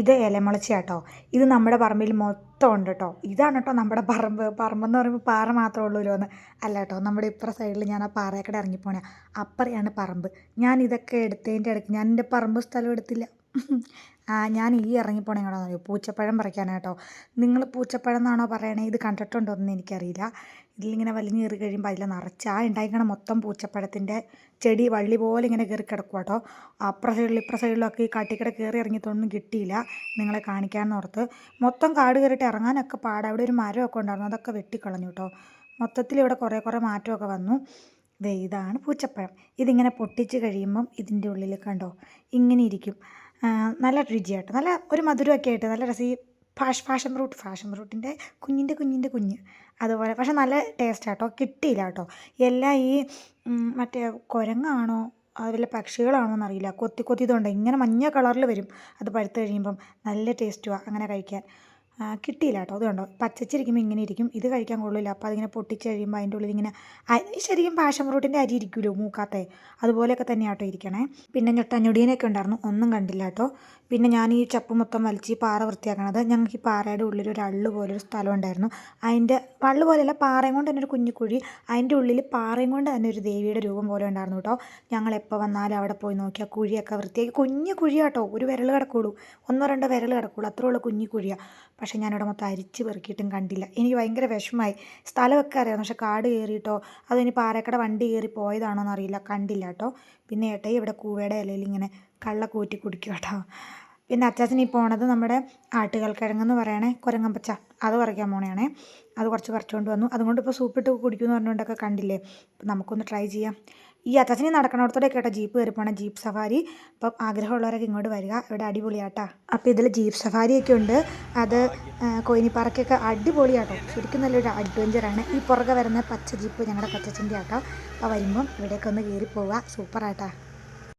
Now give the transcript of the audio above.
ഇത് ഇലമുളച്ചിയാട്ടോ. ഇത് നമ്മുടെ പറമ്പിൽ മൊത്തം ഉണ്ട് കേട്ടോ. ഇതാണ് കേട്ടോ നമ്മുടെ പറമ്പെന്ന് പറയുമ്പോൾ പാറ മാത്രമേ ഉള്ളൂല്ലോ എന്ന്. അല്ല കേട്ടോ, നമ്മുടെ ഇപ്പുറ സൈഡിൽ ഞാൻ ആ പാറയൊക്കെ ഇറങ്ങിപ്പോണേ, അപ്പറയാണ് പറമ്പ്. ഞാൻ ഇതൊക്കെ എടുത്തതിൻ്റെ ഇടയ്ക്ക് ഞാൻ എൻ്റെ പറമ്പ് സ്ഥലം എടുത്തില്ല. ഞാൻ ഈ ഇറങ്ങിപ്പോണേ എങ്ങോട്ടാണെന്ന് അറിയോ? പൂച്ചപ്പഴം പറിക്കാനാട്ടോ. നിങ്ങൾ പൂച്ചപ്പഴം എന്നാണോ പറയണേ? ഇത് കണ്ടിട്ടുണ്ടോ എന്ന് എനിക്കറിയില്ല. ഇതിലിങ്ങനെ വലിഞ്ഞ് കയറി കഴിയുമ്പോൾ അതിൽ നിറച്ച് ആ ഉണ്ടായിക്കണ മൊത്തം പൂച്ചപ്പഴത്തിൻ്റെ ചെടി വള്ളി പോലെ ഇങ്ങനെ കയറി കിടക്കുക കേട്ടോ. അപ്പുറ സൈഡിൽ ഇപ്പുറ സൈഡിലൊക്കെ ഈ കാട്ടിക്കട കയറി ഇറങ്ങിയിട്ടൊന്നും കിട്ടിയില്ല നിങ്ങളെ കാണിക്കാമെന്ന് ഓർത്ത്. മൊത്തം കാട് കയറിയിട്ട് ഇറങ്ങാനൊക്കെ പാടാ. അവിടെ ഒരു മരമൊക്കെ ഉണ്ടായിരുന്നു, അതൊക്കെ വെട്ടിക്കളഞ്ഞു കേട്ടോ. മൊത്തത്തിൽ ഇവിടെ കുറേ മാറ്റമൊക്കെ വന്നു. ദേ ഇതാണ് പൂച്ചപ്പഴം. ഇതിങ്ങനെ പൊട്ടിച്ച് കഴിയുമ്പം ഇതിൻ്റെ ഉള്ളിൽ കണ്ടോ ഇങ്ങനെ ഇരിക്കും. നല്ല രുചിയാട്ടോ, നല്ല ഒരു മധുരമൊക്കെ ആയിട്ട് നല്ല രസം. ഈ ഫാഷൻ ഫ്രൂട്ടിൻ്റെ കുഞ്ഞ് അതുപോലെ. പക്ഷെ നല്ല ടേസ്റ്റ് ആട്ടോ. കിട്ടിയില്ല കേട്ടോ. എല്ലാം ഈ മറ്റേ കുരങ്ങാണോ അതുപോലെ പക്ഷികളാണോ എന്നറിയില്ല, കൊത്തിയതുകൊണ്ട് ഇങ്ങനെ മഞ്ഞ കളറിൽ വരും. അത് പഴുത്ത് കഴിയുമ്പം നല്ല ടേസ്റ്റുമാണ് അങ്ങനെ കഴിക്കാൻ. കിട്ടിയില്ല കേട്ടോ. അത് കണ്ടോ പച്ചച്ചിരിക്കുമ്പോൾ ഇങ്ങനെ ഇരിക്കും. ഇത് കഴിക്കാൻ കൊള്ളില്ല. അപ്പോൾ അതിങ്ങനെ പൊട്ടിച്ച് കഴിയുമ്പോൾ അതിൻ്റെ ഉള്ളിൽ ഇങ്ങനെ ശരിക്കും പാഷൻ ഫ്രൂട്ടിൻ്റെ അരി ഇരിക്കുമല്ലോ മൂക്കാത്തെ, അതുപോലെയൊക്കെ തന്നെയാട്ടോ ഇരിക്കണേ. പിന്നെ ഞൊടിയനൊക്കെ ഉണ്ടായിരുന്നു, ഒന്നും കണ്ടില്ല കേട്ടോ. പിന്നെ ഞാൻ ഈ ചപ്പ് മൊത്തം വലിച്ച് ഈ പാറ വൃത്തിയാക്കണത്. ഞങ്ങൾക്ക് ഈ പാറയുടെ ഉള്ളിൽ ഒരു അള്ളു പോലൊരു സ്ഥലം ഉണ്ടായിരുന്നു. അതിൻ്റെ വള്ളു പോലെയല്ല, പാറയും കൊണ്ട് തന്നെ ഒരു കുഞ്ഞു കുഴി. അതിൻ്റെ ഉള്ളിൽ പാറയും കൊണ്ട് തന്നെ ഒരു ദേവിയുടെ രൂപം പോലെ ഉണ്ടായിരുന്നു കേട്ടോ. ഞങ്ങൾ എപ്പോൾ വന്നാലും അവിടെ പോയി നോക്കിയാൽ കുഴിയൊക്കെ വൃത്തിയാക്കി. കുഞ്ഞു കുഴിയാട്ടോ, ഒരു വിരൽ കിടക്കുള്ളൂ, 1-2 വിരൽ കിടക്കുള്ളൂ, അത്രേ ഉള്ളൂ കുഞ്ഞു കുഴിയാണ്. പക്ഷേ ഞാനിവിടെ മൊത്തം അരിച്ച് പെറുക്കിയിട്ടും കണ്ടില്ല. എനിക്ക് ഭയങ്കര വിഷമമായി. സ്ഥലമൊക്കെ അറിയാം, പക്ഷേ കാട് കയറിയിട്ടോ അതോ ഇനി പാറക്കട വണ്ടി കയറി പോയതാണോ എന്നറിയില്ല, കണ്ടില്ല കേട്ടോ. പിന്നെ ഏട്ടായി ഇവിടെ കൂവയുടെ ഇലയിൽ ഇങ്ങനെ കള്ള കൂറ്റി കുടിക്കും കേട്ടോ. പിന്നെ അച്ചാച്ചൻ ഈ പോണത് നമ്മുടെ ആട്ടുകൽക്കിഴങ്ങെന്ന് പറയണേ, കുരങ്ങമ്പച്ച, അത് പറിക്കാൻ പോണേയാണേ. അത് കുറച്ച് പറിച്ചുകൊണ്ട് വന്നു. അതുകൊണ്ട് ഇപ്പോൾ സൂപ്പിട്ട് കുടിക്കുമെന്ന് പറഞ്ഞുകൊണ്ടൊക്കെ കണ്ടില്ലേ. അപ്പം നമുക്കൊന്ന് ട്രൈ ചെയ്യാം. ഈ അച്ചാച്ചനി നടക്കണോടത്തോടെ കേട്ടോ ജീപ്പ് കയറി പോകണം, ജീപ്പ് സഫാരി. അപ്പം ആഗ്രഹമുള്ളവരൊക്കെ ഇങ്ങോട്ട് വരിക, ഇവിടെ അടിപൊളിയാട്ടാ. അപ്പോൾ ഇതിൽ ജീപ്പ് സഫാരിയൊക്കെ ഉണ്ട്. അത് കോയിനിപ്പാറയ്ക്കൊക്കെ അടിപൊളിയാട്ടോ, ശരിക്കും നല്ലൊരു അഡ്വഞ്ചറാണ്. ഈ പുറകെ വരുന്ന പച്ച ജീപ്പ് ഞങ്ങളുടെ പച്ചച്ചിൻ്റെ ആട്ടോ. അപ്പോൾ വരുമ്പം ഇവിടേക്ക് ഒന്ന് കയറി പോവുക, സൂപ്പറാട്ടാ.